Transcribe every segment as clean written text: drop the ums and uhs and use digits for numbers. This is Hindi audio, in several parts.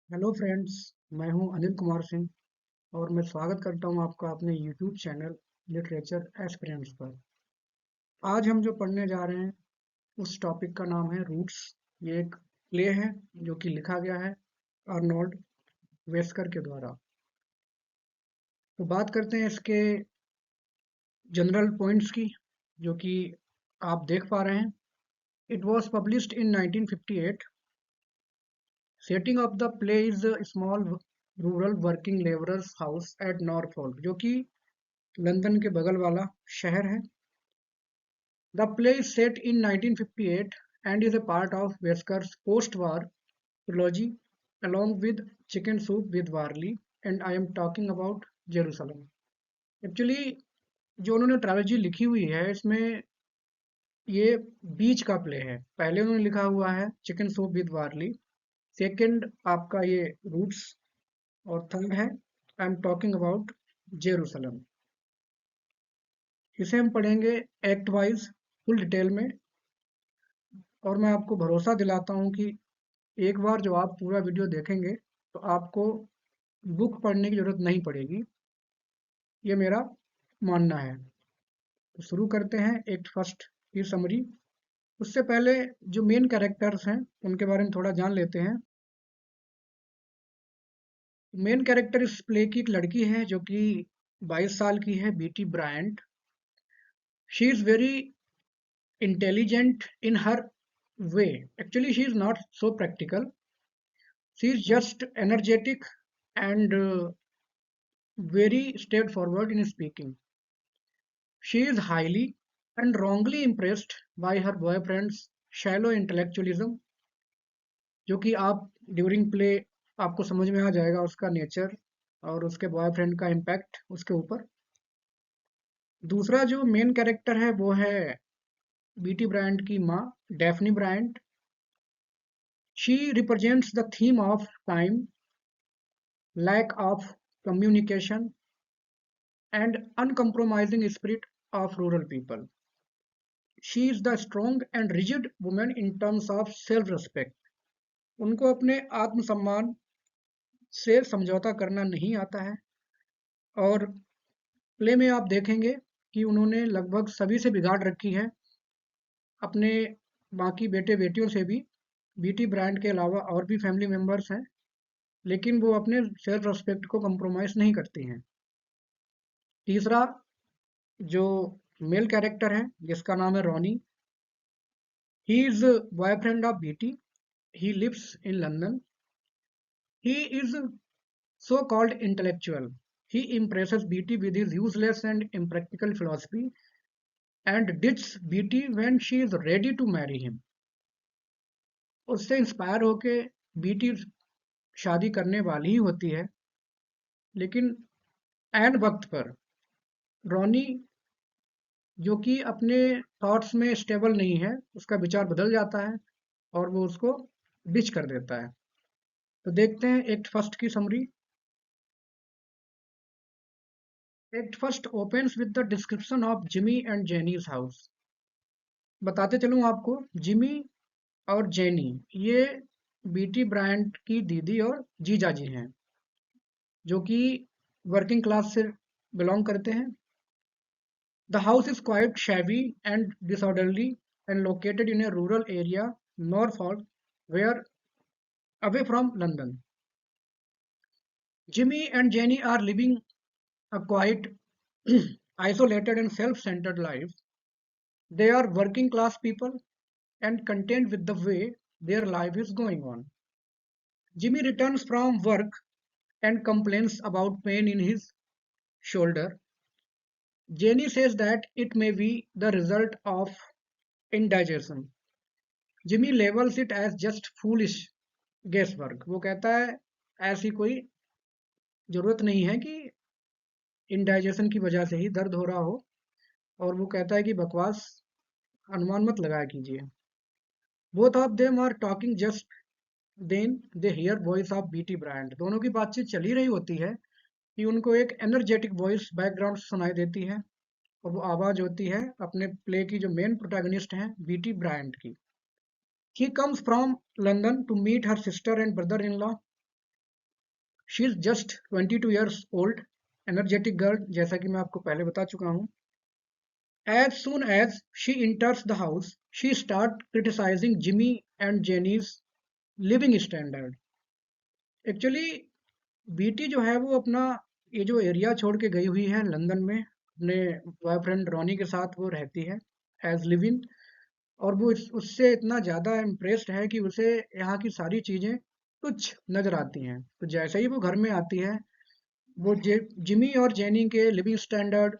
Hello friends. मैं हूं अनिल कुमार सिंह और मैं स्वागत करता हूं आपका अपने यूट्यूब चैनल लिटरेचर एस्पिरेंट्स पर। आज हम जो पढ़ने जा रहे हैं उस टॉपिक का नाम है रूट्स। ये एक प्ले है जो कि लिखा गया है अर्नोल्ड वेस्कर के द्वारा। तो बात करते हैं इसके जनरल पॉइंट्स की, जो कि आप देख पा रहे हैं। It was published in 1958। Setting of the play is a small rural working labourers house at Norfolk, जो कि लंदन के बगल वाला शहर है। The play is set in 1958 and is a part of Vesker's post-war trilogy along with Chicken Soup with Warley, and I am talking about Jerusalem. Actually, जो उन्होंने ट्रायोलॉजी लिखी हुई है इसमें ये बीच का प्ले है। पहले उन्होंने लिखा हुआ है chicken soup with Warli, second आपका ये रूट्स, और थर्ड है I am talking about Jerusalem. इसे हम पढ़ेंगे एक्ट वाइज फुल डिटेल में, और मैं आपको भरोसा दिलाता हूँ कि एक बार जो आप पूरा वीडियो देखेंगे तो आपको बुक पढ़ने की ज़रूरत नहीं पड़ेगी। ये मेरा मानना है। तो शुरू करते हैं एक्ट फर्स्ट की समरी। उससे पहले जो मेन कैरेक्टर्स हैं उनके बारे में थोड़ा जान लेते हैं। मेन कैरेक्टर इस प्ले की एक लड़की है जो कि 22 साल की है, BT Bryant. She is very intelligent in her way. Actually she is not so practical, she is just energetic and very straightforward in speaking. She is highly and wrongly impressed by her boyfriend's shallow intellectualism, जो कि आप ड्यूरिंग प्ले आपको समझ में आ जाएगा उसका नेचर और उसके बॉयफ्रेंड का इम्पैक्ट उसके ऊपर। दूसरा जो मेन कैरेक्टर है वो है बीटी ब्रायंट की माँ, Daphne Bryant. She represents the theme of time, lack of communication and uncompromising spirit of rural people. She is the strong and rigid woman in terms of self-respect. उनको अपने आत्मसम्मान से समझौता करना नहीं आता है, और प्ले में आप देखेंगे कि उन्होंने लगभग सभी से बिगाड़ रखी है, अपने बाकी बेटे बेटियों से भी। बीटी ब्रांड के अलावा और भी फैमिली मेंबर्स हैं, लेकिन वो अपने सेल्फ रेस्पेक्ट को कम्प्रोमाइज़ नहीं करती हैं। तीसरा जो मेल कैरेक्टर है जिसका नाम है Ronnie, he is boyfriend of BT. He lives in London. He is so-called intellectual. He impresses BT with his useless and impractical philosophy and ditches BT when she is ready to marry him. उससे इंस्पायर होके बीटी शादी करने वाली ही होती है, लेकिन ऐन वक्त पर रॉनी, जो कि अपने थॉट्स में स्टेबल नहीं है, उसका विचार बदल जाता है और वो उसको डिच कर देता है। तो देखते हैं एक्ट फर्स्ट की summary. Act first opens with the description of Jimmy and Jenny's house. बताते चलूं आपको, जिमी और जेनी ये बीटी ब्रायंट की दीदी और जीजा जी हैं, जो कि वर्किंग क्लास से बिलोंग करते हैं। The house is quite shabby and disorderly and located in a rural area, Norfolk, where away from London. Jimmy and Jenny are living a quiet, isolated and self-centered life. They are working class people and content with the way their life is going on. Jimmy returns from work and complains about pain in his shoulder. Jenny says that it may be the result of indigestion. Jimmy labels it as just foolish guesswork. वो कहता है ऐसी कोई जरूरत नहीं है कि इंडाइजेशन की वजह से ही दर्द हो रहा हो, और वो कहता है कि बकवास अनुमान मत लगाया कीजिए। Both of them are talking just then they hear voice of BT Brand. दोनों की बातचीत चल ही रही होती है कि उनको एक एनर्जेटिक वॉइस बैकग्राउंड से सुनाई देती है, और वो आवाज होती है अपने प्ले की जो मेन प्रोटैगनिस्ट हैं बीटी ब्रांड की। He comes from London to meet her sister and brother in law. She is just 22 years old, energetic girl, जैसा कि मैं आपको पहले बता चुका हूँ. As soon as she enters the house, she starts criticizing Jimmy and Jenny's living standard. Actually BT जो है वो अपना ये जो एरिया छोड़ के गई हुई है लंदन में, अपने बॉयफ्रेंड रॉनी के साथ वो रहती है एज लिविंग. और वो उससे इतना ज़्यादा इम्प्रेस्ड है कि उसे यहाँ की सारी चीज़ें तुच्छ नज़र आती हैं. तो जैसे ही वो घर में आती है, वो जिमी और जेनी के living standard,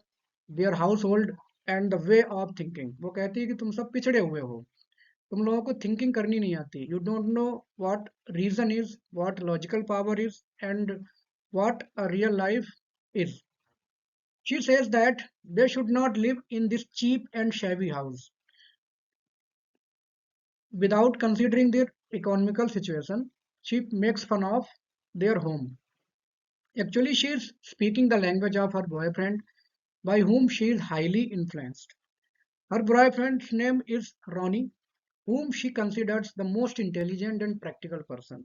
their house hold and the way of thinking, वो कहती है कि तुम सब पिछड़े हुए हो, तुम लोगों को थिंकिंग करनी नहीं आती, you don't know what reason is, what logical power is, and what a real life is. She says that they should not live in this cheap and shabby house. Without considering their economical situation, she makes fun of their home. Actually, she is speaking the language of her boyfriend, by whom she is highly influenced. Her boyfriend's name is Ronnie, whom she considers the most intelligent and practical person.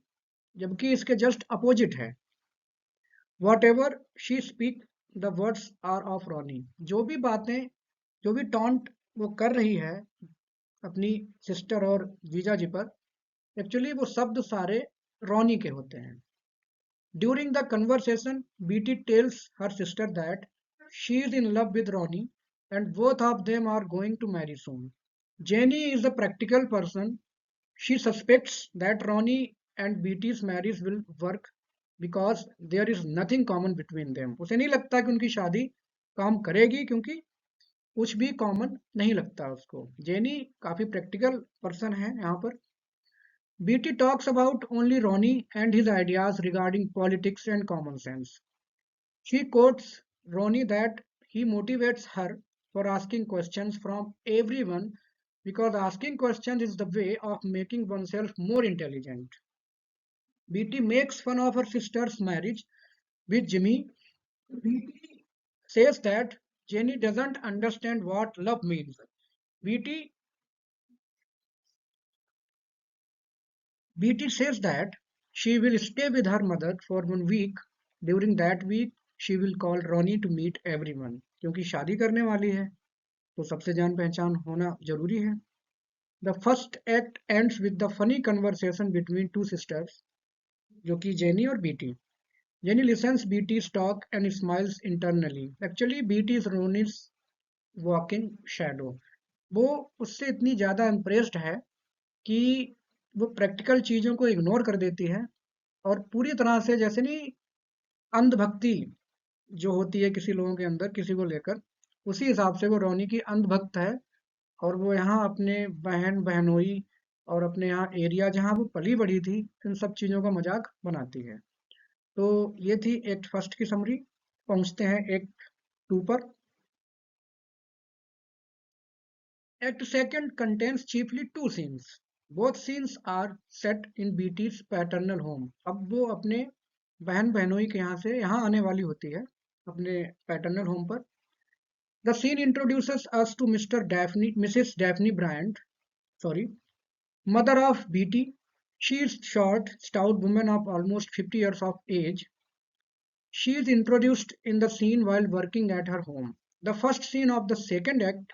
जबकि इसके just opposite है. Whatever she speak, the words are of Ronnie. जो भी बातें, जो भी टॉन्ट वो कर रही है अपनी सिस्टर और जीजा जी पर, एक्चुअली वो शब्द सारे रॉनी के होते हैं. During the conversation, Beatie tells her sister that she is in love with Ronnie and both of them are going to marry soon. Jenny is a practical person. She suspects that Ronnie and Beatie's marriage will work because there is nothing common between them. उसे नहीं लगता कि उनकी शादी काम करेगी, क्योंकि कुछ भी कॉमन नहीं लगता उसको. जेनी काफी प्रैक्टिकल पर्सन है यहाँ पर. BT talks about only Ronnie and his ideas regarding politics and common sense. She quotes Ronnie that he motivates her for asking questions from everyone because asking questions is the way of making oneself more intelligent. Beatty makes fun of her sister's marriage with Jimmy. Beatty says that Jenny doesn't understand what love means. Beatty Beatty says that she will stay with her mother for 1 week. During that week, she will call Ronnie to meet everyone. क्योंकि शादी करने वाली है, तो सबसे जान पहचान होना जरूरी है. The first act ends with the funny conversation between two sisters, जो कि जेनी और BT. Jenny listens Beatty's talk and smiles internally. Actually, Beatty is Ronnie's walking shadow. वो उससे इतनी ज़्यादा इम्प्रेस्ड है कि वो प्रैक्टिकल चीज़ों को इग्नोर कर देती है, और पूरी तरह से, जैसे नहीं, अंधभक्ति जो होती है किसी लोगों के अंदर किसी को लेकर, उसी हिसाब से वो रोनी की अंधभक्त है. और वो यहाँ अपने बहन बहनोई और अपने यहाँ एरिया जहाँ वो पली बड़ी थी, इन सब चीज़ों का मजाक बनाती है. तो ये थी एक्ट फर्स्ट की समरी. पहुंचते हैं एक्ट टू पर. Act second contains chiefly two scenes. Both scenes are set in BT's paternal home. अब वो अपने बहन बहनोई के यहाँ से यहाँ आने वाली होती है अपने पैटर्नल होम पर. The scene introduces us to Mrs. Daphne Bryant, sorry, mother of BT. She is short, stout woman of almost 50 years of age. She is introduced in the scene while working at her home. The first scene of the second act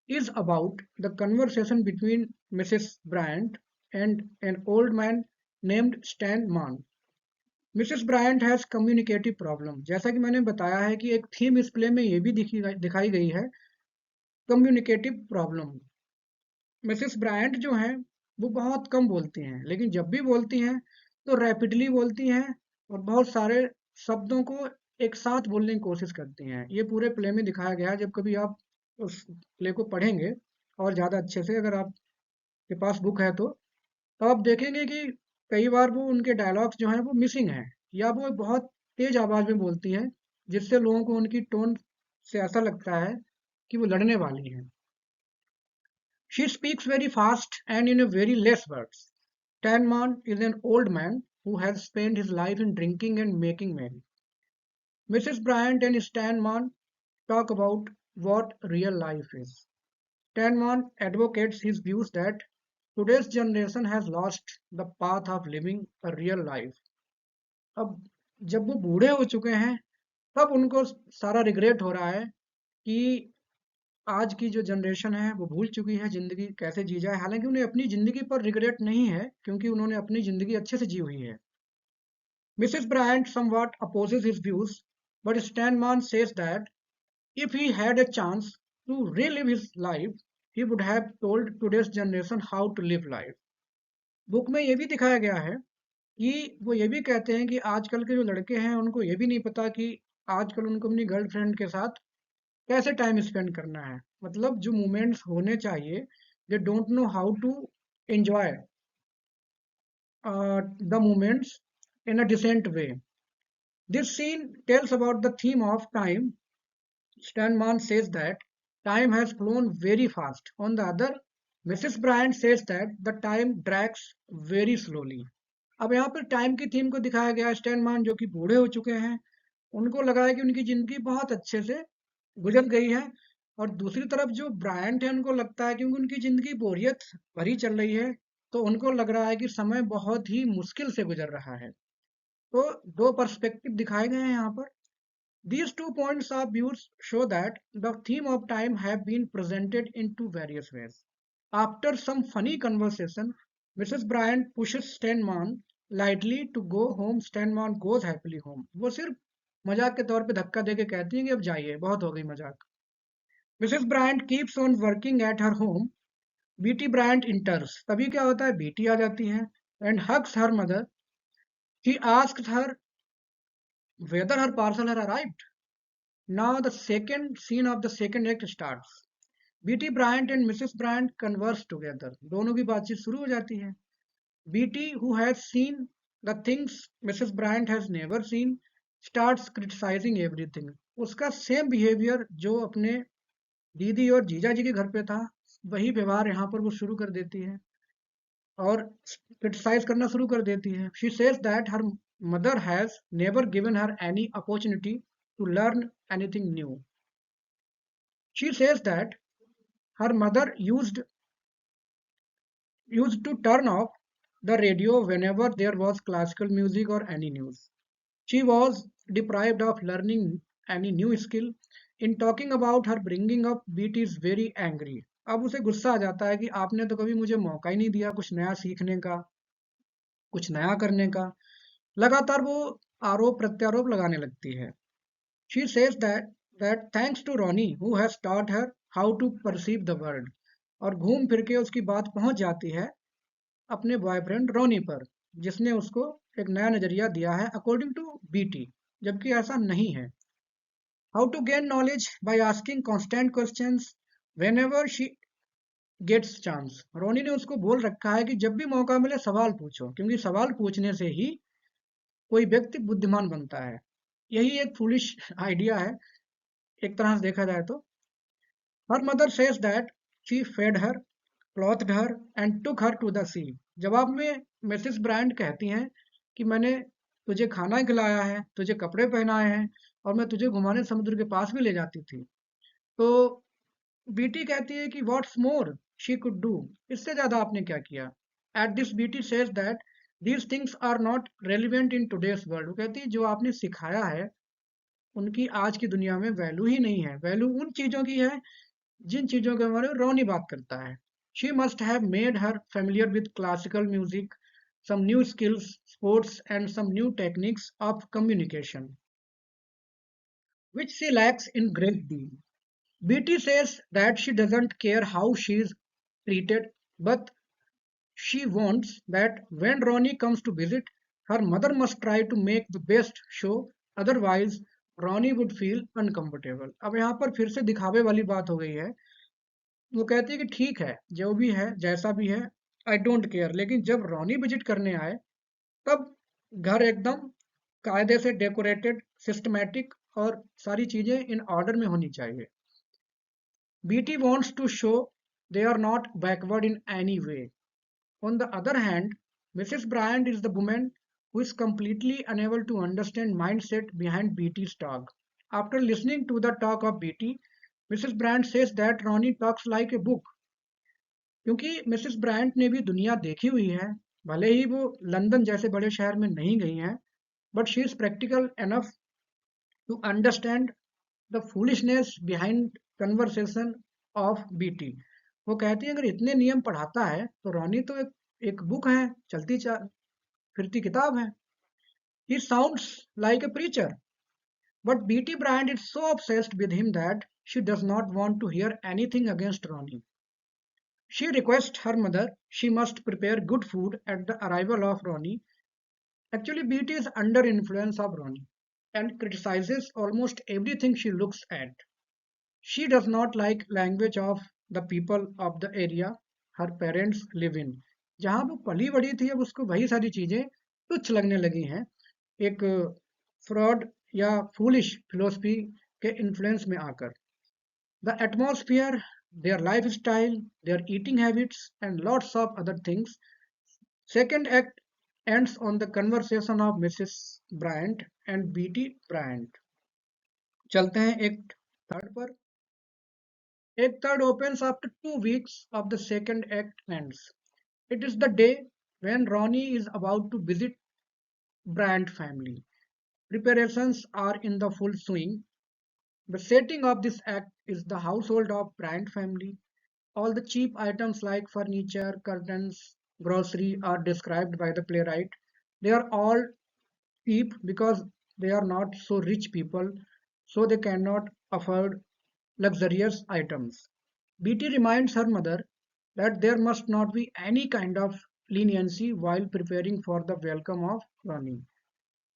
is about the conversation between Mrs. Bryant and an old man named Stan Mann. Mrs Bryant has communicative problem. जैसा कि मैंने बताया है कि एक थीम इस प्ले में ये भी दिखाई गई है, कम्युनिकेटिव प्रॉब्लम. मिसेस ब्रायंट जो हैं वो बहुत कम बोलती हैं, लेकिन जब भी बोलती हैं तो रैपिडली बोलती हैं और बहुत सारे शब्दों को एक साथ बोलने की कोशिश करती हैं. ये पूरे प्ले में दिखाया गया है. जब कभी आप उस प्ले को पढ़ेंगे और ज़्यादा अच्छे से, अगर आपके पास बुक है तो आप देखेंगे कि कई बार वो उनके डायलॉग्स जो हैं वो मिसिंग हैं, या वो बहुत तेज आवाज में बोलती हैं, जिससे लोगों को उनकी टोन से ऐसा लगता है कि वो लड़ने वाली हैं. She speaks very fast and in a very less words. Tanman is an old man who has spent his life in drinking and making merry. Mrs. Bryant and Stanman talk about what real life is. Stanman advocates his views that today's generation has lost the path of living a real life. अब जब वो बूढ़े हो चुके हैं तब उनको सारा रिग्रेट हो रहा है कि आज की जो जनरेशन है वो भूल चुकी है ज़िंदगी कैसे जी जाए। हालाँकि उन्हें अपनी ज़िंदगी पर रिग्रेट नहीं है क्योंकि उन्होंने अपनी ज़िंदगी अच्छे से जी हुई है। Mrs. Bryant somewhat opposes his views, but Steinman says that if he had a chance to relive his life, he would have told today's generation how to live life. Book में ये भी दिखाया गया है कि वो ये भी कहते हैं कि आजकल के जो लड़के हैं उनको ये भी नहीं पता कि आजकल उनको अपनी गर्लफ्रेंड के साथ कैसे टाइम स्पेंड करना है। मतलब जो मोमेंट्स होने चाहिए, they don't know how to enjoy the moments in a decent way. This scene tells about the theme of time. Steinman says that time has flown very fast. On the other, Mrs. Bryant says that the time drags very slowly. अब यहाँ पर टाइम की थीम को दिखाया गया है। स्टैनमान जो कि बूढ़े हो चुके हैं, उनको लगा है कि उनकी जिंदगी बहुत अच्छे से गुजर गई है, और दूसरी तरफ जो ब्रायंट है उनको लगता है कि उनकी जिंदगी बोरियत भरी चल रही है, तो उनको लग रहा है कि समय बहुत ही मुश्किल से गुजर रहा है। तो दो पर्सपेक्टिव दिखाए गए हैं यहाँ पर। These 2 points of views show that the theme of time have been presented in two various ways. After some funny conversation, Mrs. Bryant pushes Steinman lightly to go home. Steinman goes happily home. वो सिर्फ मजाक के तौर पे धक्का देके कहती हैं कि अब जाइए, बहुत हो गई मजाक। Mrs. Bryant keeps on working at her home. BT Bryant enters. तभी क्या होता है, BT आ जाती है and hugs her mother. He asks her whether her parcel had arrived. Now the second scene of the second act starts. BT Bryant and Mrs Bryant converse together. दोनों की बातचीत शुरू हो जाती है। BT who has seen the things Mrs Bryant has never seen starts criticising everything. उसका सेम बिहेवियर जो अपने दीदी और जीजा जी के घर पे था, वही व्यवहार यहाँ पर वो शुरू कर देती है और क्रिटिसाइज करना शुरू कर देती है। She says that her mother has never given her any opportunity to learn anything new. She says that her mother used to turn off the radio whenever there was classical music or any news. She was deprived of learning any new skill. In talking about her bringing up, Beat is very angry. अब उसे गुस्सा आ जाता है कि आपने तो कभी मुझे मौका ही नहीं दिया कुछ नया सीखने का, कुछ नया करने का। लगातार वो आरोप प्रत्यारोप लगाने लगती है। She says that thanks to Ronnie who has taught her how to perceive the world, और घूम फिर के उसकी बात पहुंच जाती है अपने बॉयफ्रेंड रोनी पर, जिसने उसको एक नया नजरिया दिया है अकॉर्डिंग टू बीटी, जबकि ऐसा नहीं है। How to gain knowledge by asking constant questions whenever she gets chance. Ronnie ने उसको बोल रखा है कि जब भी मौका मिले सवाल पूछो, क्योंकि सवाल पूछने से ही कोई व्यक्ति बुद्धिमान बनता है। यही एक फूलिश आइडिया है एक तरह से देखा जाए तो। Her mother says that she fed her, clothed her and took her to the sea. जवाब में मिसेस ब्रांड कहती हैं कि मैंने तुझे खाना खिलाया है, तुझे कपड़े पहनाए हैं और मैं तुझे घुमाने समुद्र के पास भी ले जाती थी। तो बीटी कहती है कि what's more she could do, इससे ज्यादा आपने क्या किया। At this BT says that these things are not relevant in today's world. वो कहती है जो आपने सिखाया है उनकी आज की दुनिया में वैल्यू ही नहीं है। वैल्यू उन चीजों की है जिन चीजों के बारे में रोनी बात करता है। She must have made her familiar with classical music, some new skills, sports, and some new techniques of communication, which she lacks in great deal. BT says that she doesn't care how she is treated, but she wants that when Ronnie comes to visit, her mother must try to make the best show, otherwise Ronnie would feel uncomfortable. अब यहाँ पर फिर से दिखावे वाली बात हो गई है। वो कहती है कि ठीक है, जो भी है जैसा भी है, आई डोंट केयर, लेकिन जब रॉनी विजिट करने आए तब घर एकदम कायदे से डेकोरेटेड, सिस्टमैटिक और सारी चीजें इन ऑर्डर में होनी चाहिए। BT wants to show they are not backward in any way. On the other hand, Mrs. Bryant is the woman who is completely unable to understand mindset behind BT's talk. After listening to the talk of BT, Mrs. Bryant says that Ronnie talks like a book. क्योंकि मिसेस ब्रायंट ने भी दुनिया देखी हुई है, भले ही वो लंदन जैसे बड़े शहर में नहीं गई हैं, but she is practical enough to understand the foolishness behind conversation of BT. वो कहती है अगर इतने नियम पढ़ाता है तो रॉनी तो एक बुक है, चलती फिरती किताब है. He sounds like a preacher, but BT Bryant is so obsessed with him that she does not want to hear anything against Ronnie. She requests her mother she must prepare good food at the arrival of Ronnie. Actually, BT is under influence of Ronnie and criticizes almost everything she looks at. She does not like language of the people of the area her parents live in. जहाँ वो पली बड़ी थी अब उसको वही सारी चीजें तुच्छ लगने लगी हैं एक फ्रॉड या फूलिश फिलोसफी के इन्फ्लुएंस में आकर. The atmosphere, their lifestyle, their eating habits, and lots of other things. Second act ends on the conversation of Mrs. Bryant and BT Bryant. चलते हैं एक्ट थर्ड पर. Act third opens after 2 weeks of the second act ends. It is the day when Ronnie is about to visit Bryant family. Preparations are in the full swing. The setting of this act is the household of Bryant family. All the cheap items like furniture, curtains, grocery are described by the playwright. They are all cheap because they are not so rich people, so they cannot afford luxurious items. BT reminds her mother that there must not be any kind of leniency while preparing for the welcome of Ronnie.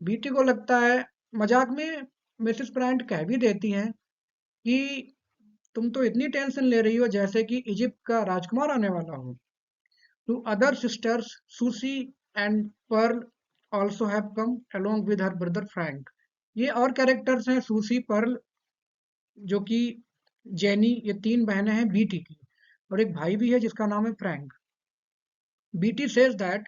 BT को लगता है मजाक में मिसेस ब्रांट कह भी देती हैं कि तुम तो इतनी टेंशन ले रही हो जैसे कि इजिप्ट का राजकुमार आने वाला हो. टू अदर सिस्टर्स सुसी and pearl also have come along with her brother Frank. ये और कैरेक्टर्स हैं सुसी पर्ल जो कि जेनी, ये तीन बहनें हैं बीटी की और एक भाई भी है जिसका नाम है Frank. BT says that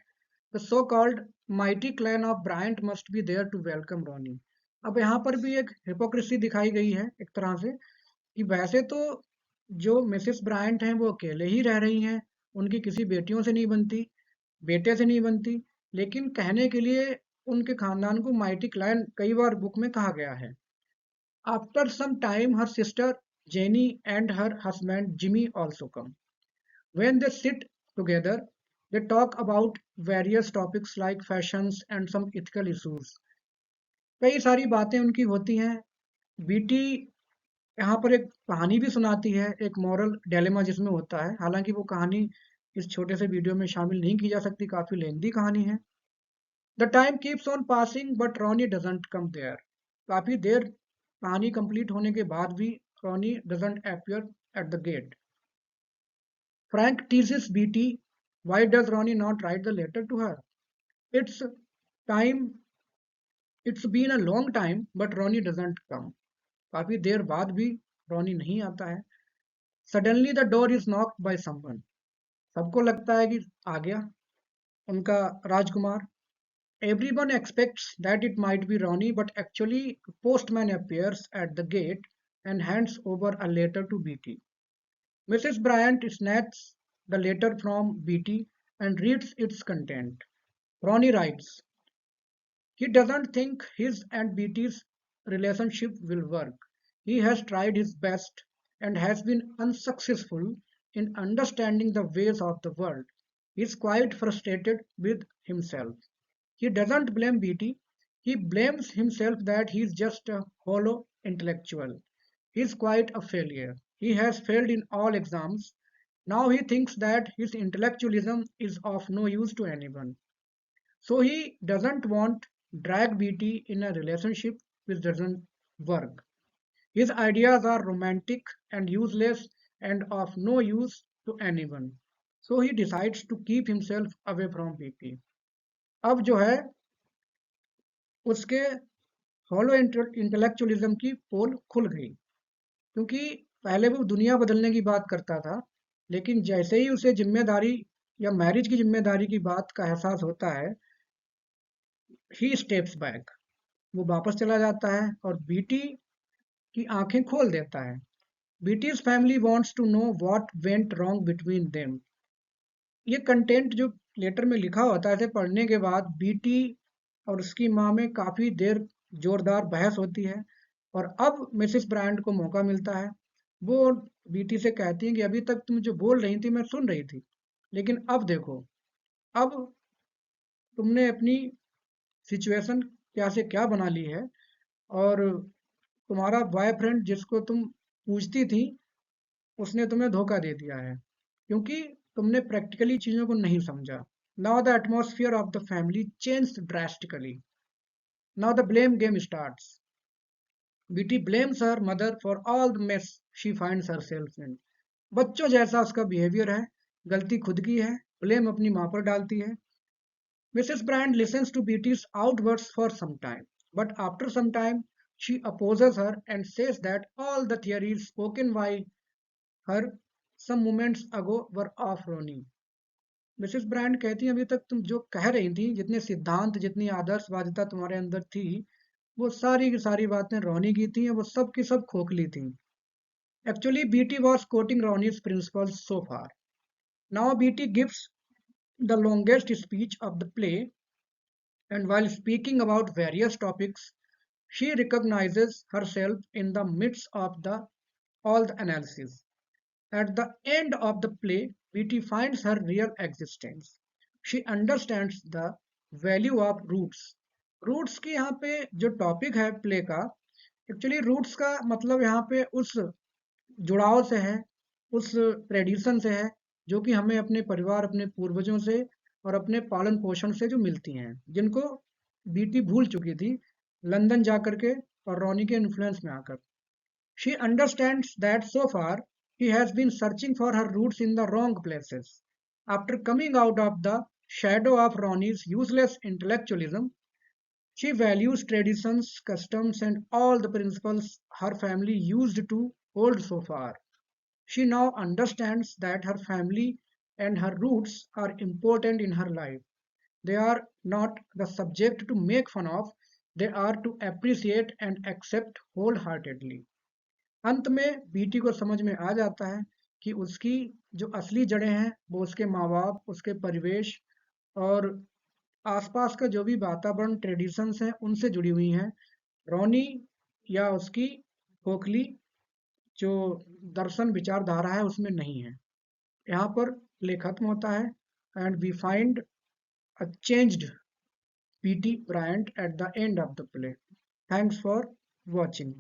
the so called mighty clan of Bryant must be there to welcome Ronnie. अब यहाँ पर भी एक हिपोक्रेसी दिखाई गई है एक तरह से कि वैसे तो जो मिसेस ब्रायंट हैं वो अकेले ही रह रही हैं, उनकी किसी बेटियों से नहीं बनती, बेटे से नहीं बनती, लेकिन कहने के लिए उनके खानदान को माइटी क्लैन कई बार बुक में कहा गया है. After some time her sister Jenny and her husband Jimmy also come. When they sit together, they talk about various topics like fashions and some ethical issues. कई सारी बातें उनकी होती हैं. बीटी यहाँ पर एक कहानी भी सुनाती है, एक मॉरल डायलेमा जिसमें होता है. हालांकि वो कहानी इस छोटे से वीडियो में शामिल नहीं की जा सकती, काफी लेंदी कहानी है. The time keeps on passing but Ronnie doesn't come there. काफी देर कहानी कंप्लीट होने के बाद भी Ronnie doesn't appear at the gate. Frank teases BT, why does Ronnie not write the letter to her? It's time, it's been a long time, but Ronnie doesn't come. काफी देर बाद भी रॉनी नहीं आता है. Suddenly the door is knocked by someone. सबको लगता है कि आ गया उनका राजकुमार. Everyone expects that it might be Ronnie, but actually a postman appears at the gate and hands over a letter to BT. Mrs. Bryant snatches the letter from BT and reads its content. Ronnie writes, he doesn't think his and BT's relationship will work. He has tried his best and has been unsuccessful in understanding the ways of the world. He is quite frustrated with himself. He doesn't blame BT. He blames himself that he is just a hollow intellectual. He is quite a failure. He has failed in all exams. Now he thinks that his intellectualism is of no use to anyone. So he doesn't want drag BT in a relationship which doesn't work. His ideas are romantic and useless and of no use to anyone. So he decides to keep himself away from BT. अब जो है उसके हॉलो इंटेलेक्चुअलिज्म की पोल खुल गई, क्योंकि पहले वो दुनिया बदलने की बात करता था, लेकिन जैसे ही उसे जिम्मेदारी या मैरिज की जिम्मेदारी की बात का एहसास होता है, ही स्टेप्स बैक, वो वापस चला जाता है और बीटी की आंखें खोल देता है. Beatie's family wants to know what went wrong between them. ये कंटेंट जो लेटर में लिखा होता है इसे पढ़ने के बाद बीटी और उसकी माँ में काफ़ी देर जोरदार बहस होती है। और अब मिसेस ब्रांड को मौका मिलता है। वो बीटी से कहती हैं कि अभी तक तुम जो बोल रही थी मैं सुन रही थी, लेकिन अब देखो, अब तुमने अपनी सिचुएशन क्या से क्या बना ली है। और तुम्हारा बॉयफ्रेंड जिसको तुम पूछती थी, उसने तुम्हें धोखा दे दिया है, क्योंकि तुमने प्रैक्टिकली चीज़ों को नहीं समझा। Now the atmosphere of the family changed drastically. Now the blame game starts. BT blames her mother for all the mess she finds herself in. बच्चों जैसा उसका बिहेवियर है, गलती खुद की है, ब्लेम अपनी माँ पर डालती है। Mrs. Brand listens to Beatty's outbursts for some time, but after some time, she opposes her and says that all the theories spoken by her some moments ago were off Ronnie. Mrs brand कहती हैं, अभी तक तुम जो कह रही थी, जितने सिद्धांत, जितनी आदर्शवादिता तुम्हारे अंदर थी, वो सारी की सारी बातें रोनी की थी, वो सब की सब खोखली थी। Actually, BT was quoting Ronnie's principles so far. Now BT gives the longest speech of the play, and while speaking about various topics, she recognizes herself in the midst of all the analysis. At the end of the play, BT finds her real existence. She understands the value of roots. Roots की यहाँ पे जो टॉपिक है प्ले का, एक्चुअली रूट्स का मतलब यहाँ पे उस जुड़ाव से है, उस ट्रेडिशन से है, जो कि हमें अपने परिवार, अपने पूर्वजों से और अपने पालन पोषण से जो मिलती हैं, जिनको बीटी भूल चुकी थी लंदन जा करके और रॉनी के इन्फ्लुएंस में आकर। She understands that so far he has been searching for her roots in the wrong places. After coming out of the shadow of Ronnie's useless intellectualism, she values traditions, customs, and all the principles her family used to hold so far. She now understands that her family and her roots are important in her life. They are not the subject to make fun of, they are to appreciate and accept wholeheartedly. अंत में बीटी को समझ में आ जाता है कि उसकी जो असली जड़ें हैं वो उसके माँ बाप, उसके परिवेश और आसपास का जो भी वातावरण, ट्रेडिशंस हैं, उनसे जुड़ी हुई हैं। रॉनी या उसकी खोखली जो दर्शन विचारधारा है उसमें नहीं है। यहाँ पर प्ले खत्म होता है and we find a changed BT Bryant at the end of the play. Thanks for watching.